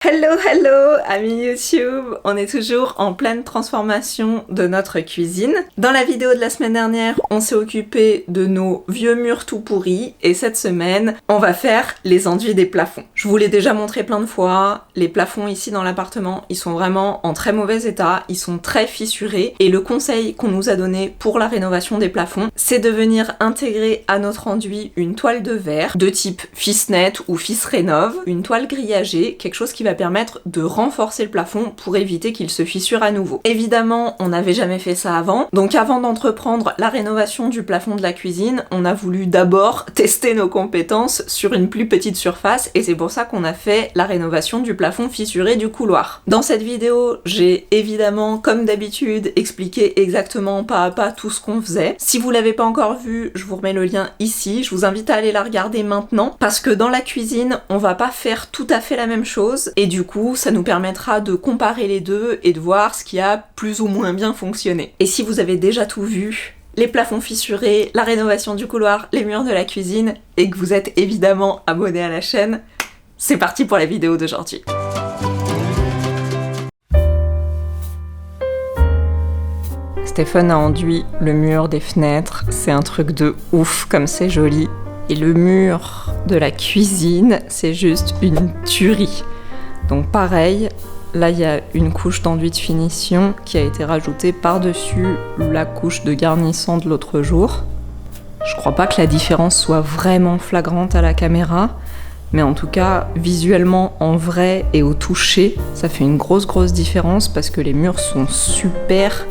Hello, amis YouTube! On est toujours en pleine transformation de notre cuisine. Dans la vidéo de la semaine dernière, on s'est occupé de nos vieux murs tout pourris et cette semaine, on va faire les enduits des plafonds. Je vous l'ai déjà montré plein de fois, les plafonds ici dans l'appartement, ils sont vraiment en très mauvais état, ils sont très fissurés et le conseil qu'on nous a donné pour la rénovation des plafonds, c'est de venir intégrer à notre enduit une toile de verre de type Fissnet ou Fisse Rénov, une toile grillagée, quelque chose qui va permettre de renforcer le plafond pour éviter qu'il se fissure à nouveau. Évidemment, on n'avait jamais fait ça avant, donc avant d'entreprendre la rénovation du plafond de la cuisine, on a voulu d'abord tester nos compétences sur une plus petite surface et c'est pour ça qu'on a fait la rénovation du plafond fissuré du couloir. Dans cette vidéo, j'ai évidemment, comme d'habitude, expliqué exactement pas à pas tout ce qu'on faisait. Si vous l'avez pas encore vu, je vous remets le lien ici, je vous invite à aller la regarder maintenant parce que dans la cuisine, on va pas faire tout à fait la même chose et du coup, ça nous permettra de comparer les deux et de voir ce qui a plus ou moins bien fonctionné. Et si vous avez déjà tout vu, les plafonds fissurés, la rénovation du couloir, les murs de la cuisine, et que vous êtes évidemment abonné à la chaîne, c'est parti pour la vidéo d'aujourd'hui. Stéphane a enduit le mur des fenêtres, c'est un truc de ouf comme c'est joli. Et le mur de la cuisine, c'est juste une tuerie. Donc pareil, là il y a une couche d'enduit de finition qui a été rajoutée par-dessus la couche de garnissant de l'autre jour. Je crois pas que la différence soit vraiment flagrante à la caméra, mais en tout cas, visuellement, en vrai et au toucher, ça fait une grosse différence parce que les murs sont super,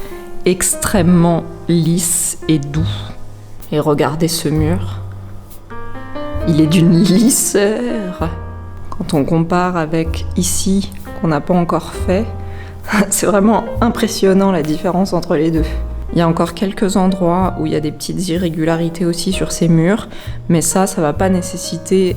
extrêmement lisses et doux. Et regardez ce mur, il est d'une lisseur. Quand on compare avec ici, qu'on n'a pas encore fait, c'est vraiment impressionnant la différence entre les deux. Il y a encore quelques endroits où il y a des petites irrégularités aussi sur ces murs, mais ça va pas nécessiter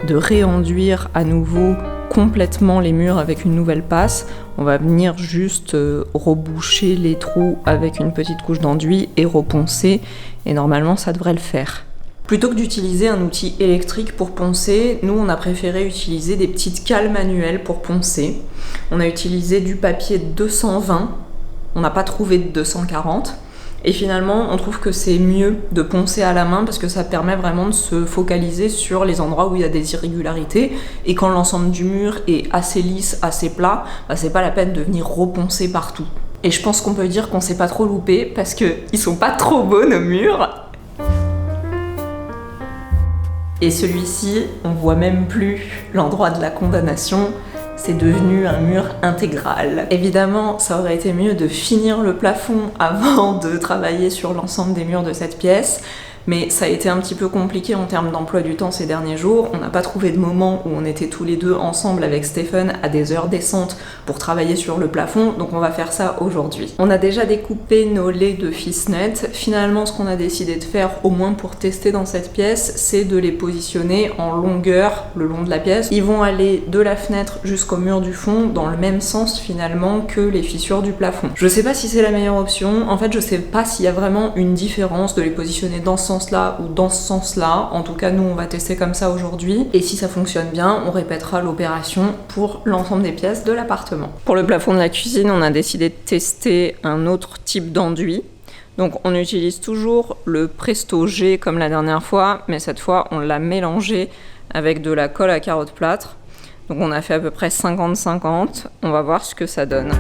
de réenduire à nouveau complètement les murs avec une nouvelle passe. On va venir juste reboucher les trous avec une petite couche d'enduit et reponcer, et normalement ça devrait le faire. Plutôt que d'utiliser un outil électrique pour poncer, nous on a préféré utiliser des petites cales manuelles pour poncer. On a utilisé du papier 220, on n'a pas trouvé de 240. Et finalement, on trouve que c'est mieux de poncer à la main parce que ça permet vraiment de se focaliser sur les endroits où il y a des irrégularités. Et quand l'ensemble du mur est assez lisse, assez plat, c'est pas la peine de venir reponcer partout. Et je pense qu'on peut dire qu'on s'est pas trop loupé parce qu'ils sont pas trop beaux nos murs. Et celui-ci, on voit même plus l'endroit de la condamnation, c'est devenu un mur intégral. Évidemment, ça aurait été mieux de finir le plafond avant de travailler sur l'ensemble des murs de cette pièce, mais ça a été un petit peu compliqué en termes d'emploi du temps ces derniers jours. On n'a pas trouvé de moment où on était tous les deux ensemble avec Stéphane à des heures décentes pour travailler sur le plafond, donc on va faire ça aujourd'hui. On a déjà découpé nos laits de Fissnet. Finalement, ce qu'on a décidé de faire, au moins pour tester dans cette pièce, c'est de les positionner en longueur le long de la pièce. Ils vont aller de la fenêtre jusqu'au mur du fond dans le même sens finalement que les fissures du plafond. Je sais pas si c'est la meilleure option. En fait, je sais pas s'il y a vraiment une différence de les positionner dans ce sens-là ou dans ce sens-là. En tout cas, nous, on va tester comme ça aujourd'hui. Et si ça fonctionne bien, on répétera l'opération pour l'ensemble des pièces de l'appartement. Pour le plafond de la cuisine, on a décidé de tester un autre type d'enduit. Donc, on utilise toujours le Presto G comme la dernière fois, mais cette fois, on l'a mélangé avec de la colle à carotte plâtre. Donc, on a fait à peu près 50-50. On va voir ce que ça donne.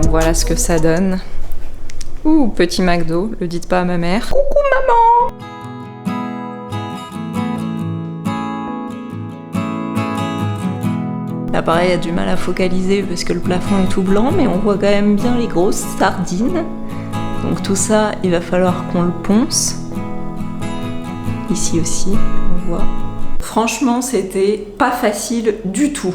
voilà ce que ça donne. Ouh, petit McDo, le dites pas à ma mère. Coucou maman! L'appareil a du mal à focaliser parce que le plafond est tout blanc, mais on voit quand même bien les grosses sardines. Donc tout ça, il va falloir qu'on le ponce. Ici aussi, on voit. Franchement, c'était pas facile du tout.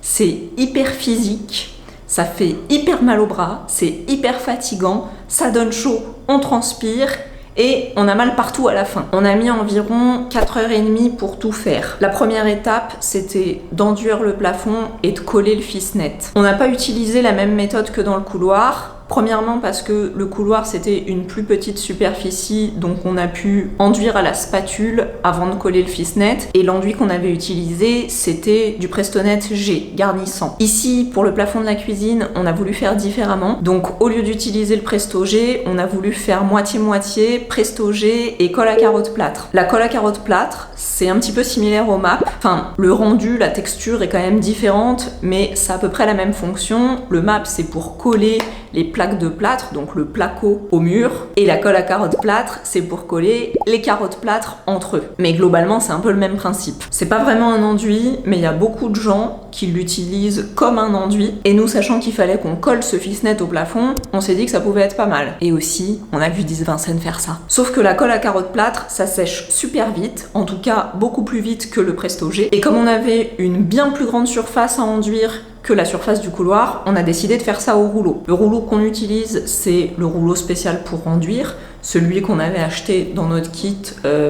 C'est hyper physique, ça fait hyper mal au bras, c'est hyper fatigant, ça donne chaud, on transpire et on a mal partout à la fin. On a mis environ 4h30 pour tout faire. La première étape, c'était d'enduire le plafond et de coller le fils-net. On n'a pas utilisé la même méthode que dans le couloir. Premièrement parce que le couloir c'était une plus petite superficie, donc on a pu enduire à la spatule avant de coller le fils-net, et l'enduit qu'on avait utilisé c'était du Prestonet G garnissant. Ici pour le plafond de la cuisine on a voulu faire différemment, donc au lieu d'utiliser le Presto G on a voulu faire moitié-moitié Presto G et colle à carotte plâtre. La colle à carotte plâtre c'est un petit peu similaire au MAP, enfin le rendu, la texture est quand même différente mais c'est à peu près la même fonction. Le MAP c'est pour coller les plaques de plâtre, donc le placo au mur, et la colle à carotte plâtre, c'est pour coller les carottes plâtre entre eux. Mais globalement, c'est un peu le même principe. C'est pas vraiment un enduit, mais il y a beaucoup de gens qui l'utilisent comme un enduit, et nous, sachant qu'il fallait qu'on colle ce fils-net au plafond, on s'est dit que ça pouvait être pas mal. Et aussi, on a vu Vincennes faire ça. Sauf que la colle à carotte plâtre, ça sèche super vite, en tout cas beaucoup plus vite que le Presto G, et comme on avait une bien plus grande surface à enduire que la surface du couloir, on a décidé de faire ça au rouleau. Le rouleau qu'on utilise, c'est le rouleau spécial pour enduire, celui qu'on avait acheté dans notre kit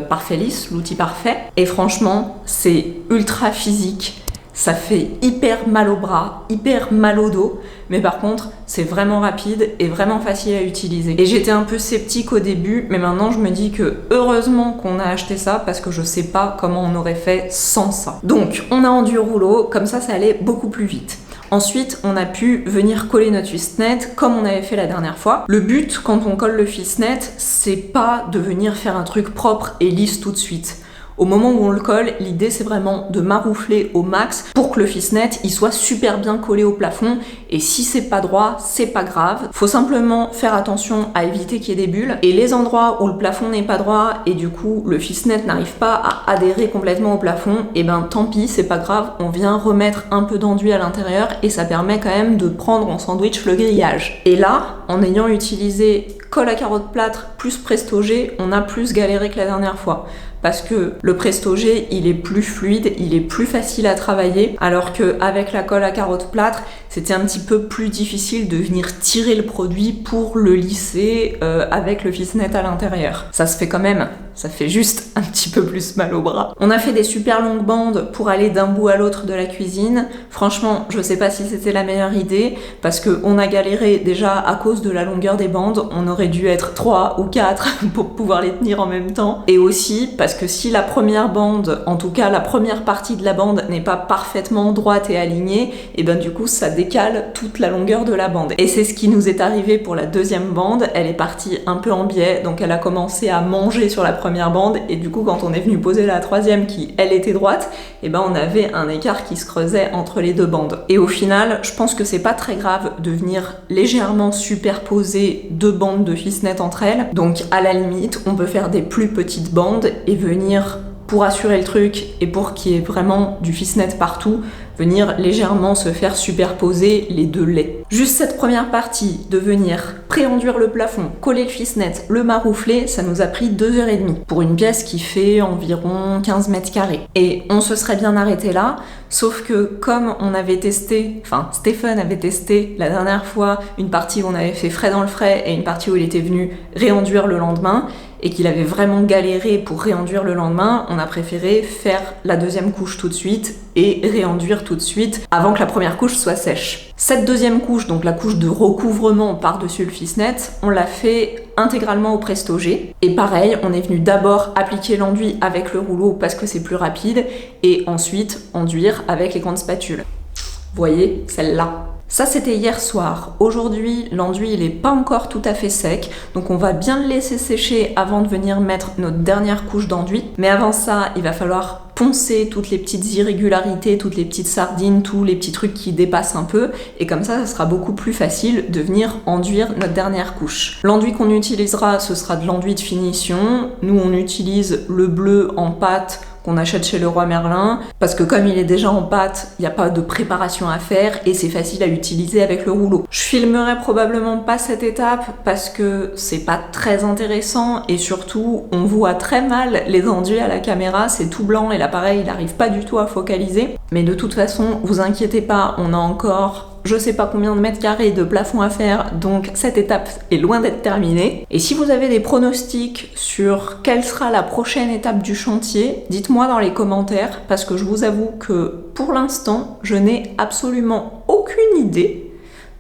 Parfailis, l'outil parfait. Et franchement, c'est ultra physique, ça fait hyper mal au bras, hyper mal au dos, mais par contre, c'est vraiment rapide et vraiment facile à utiliser. Et j'étais un peu sceptique au début, mais maintenant je me dis que heureusement qu'on a acheté ça parce que je sais pas comment on aurait fait sans ça. Donc, on a enduit le rouleau, comme ça allait beaucoup plus vite. Ensuite, on a pu venir coller notre fils-net comme on avait fait la dernière fois. Le but, quand on colle le fils-net, c'est pas de venir faire un truc propre et lisse tout de suite. Au moment où on le colle, l'idée c'est vraiment de maroufler au max pour que le fils-net il soit super bien collé au plafond, et si c'est pas droit, c'est pas grave. Faut simplement faire attention à éviter qu'il y ait des bulles, et les endroits où le plafond n'est pas droit et du coup le fils-net n'arrive pas à adhérer complètement au plafond, et ben tant pis, c'est pas grave, on vient remettre un peu d'enduit à l'intérieur et ça permet quand même de prendre en sandwich le grillage. Et là, en ayant utilisé colle à carotte plâtre plus Presto G, on a plus galéré que la dernière fois. Parce que le Presto G, il est plus fluide, il est plus facile à travailler, alors qu'avec la colle à carotte plâtre, c'était un petit peu plus difficile de venir tirer le produit pour le lisser avec le fils-net à l'intérieur. Ça se fait quand même, ça fait juste un petit peu plus mal au bras. On a fait des super longues bandes pour aller d'un bout à l'autre de la cuisine. Franchement, je sais pas si c'était la meilleure idée, parce qu'on a galéré déjà à cause de la longueur des bandes. On aurait dû être 3 ou 4 pour pouvoir les tenir en même temps. Et aussi parce que si la première bande, en tout cas la première partie de la bande n'est pas parfaitement droite et alignée, et ben du coup ça décale toute la longueur de la bande. Et c'est ce qui nous est arrivé pour la deuxième bande. Elle est partie un peu en biais, donc elle a commencé à manger sur la première bande, et du coup quand on est venu poser la troisième qui elle était droite, et ben on avait un écart qui se creusait entre les deux bandes. Et au final, je pense que c'est pas très grave de venir légèrement superposer deux bandes de fils-net entre elles. Donc à la limite, on peut faire des plus petites bandes et venir, pour assurer le truc et pour qu'il y ait vraiment du fils-net partout, venir légèrement se faire superposer les deux laits. Juste cette première partie de venir pré-enduire le plafond, coller le fils-net, le maroufler, ça nous a pris 2h30 pour une pièce qui fait environ 15 mètres carrés. Et on se serait bien arrêté là, sauf que comme on avait testé, enfin Stéphane avait testé la dernière fois une partie où on avait fait frais dans le frais et une partie où il était venu réenduire le lendemain, et qu'il avait vraiment galéré pour réenduire le lendemain, on a préféré faire la deuxième couche tout de suite et réenduire tout de suite avant que la première couche soit sèche. Cette deuxième couche, donc la couche de recouvrement par-dessus le fils-net, on l'a fait intégralement au Presto G. Et pareil, on est venu d'abord appliquer l'enduit avec le rouleau parce que c'est plus rapide, et ensuite enduire avec les grandes spatules. Vous voyez, celle-là. Ça, c'était hier soir. Aujourd'hui, l'enduit, il est pas encore tout à fait sec, donc on va bien le laisser sécher avant de venir mettre notre dernière couche d'enduit. Mais avant ça, il va falloir poncer toutes les petites irrégularités, toutes les petites sardines, tous les petits trucs qui dépassent un peu, et comme ça sera beaucoup plus facile de venir enduire notre dernière couche. L'enduit qu'on utilisera, ce sera de l'enduit de finition. Nous, on utilise le bleu en pâte qu'on achète chez Leroy Merlin, parce que comme il est déjà en pâte, il n'y a pas de préparation à faire et c'est facile à utiliser avec le rouleau. Je filmerai probablement pas cette étape parce que c'est pas très intéressant et surtout on voit très mal les enduits à la caméra, c'est tout blanc et l'appareil il n'arrive pas du tout à focaliser. Mais de toute façon, vous inquiétez pas, on a encore je sais pas combien de mètres carrés de plafond à faire, donc cette étape est loin d'être terminée. Et si vous avez des pronostics sur quelle sera la prochaine étape du chantier, dites-moi dans les commentaires, parce que je vous avoue que pour l'instant, je n'ai absolument aucune idée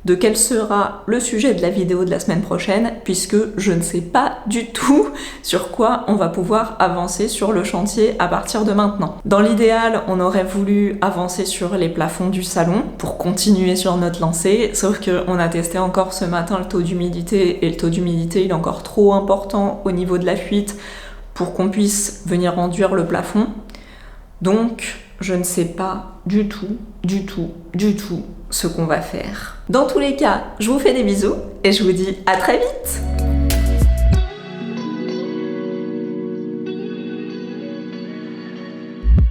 de quel sera le sujet de la vidéo de la semaine prochaine, puisque je ne sais pas du tout sur quoi on va pouvoir avancer sur le chantier à partir de maintenant. Dans l'idéal, on aurait voulu avancer sur les plafonds du salon pour continuer sur notre lancée, sauf qu'on a testé encore ce matin le taux d'humidité, et le taux d'humidité il est encore trop important au niveau de la fuite pour qu'on puisse venir enduire le plafond. Donc, je ne sais pas du tout ce qu'on va faire. Dans tous les cas, je vous fais des bisous et je vous dis à très vite!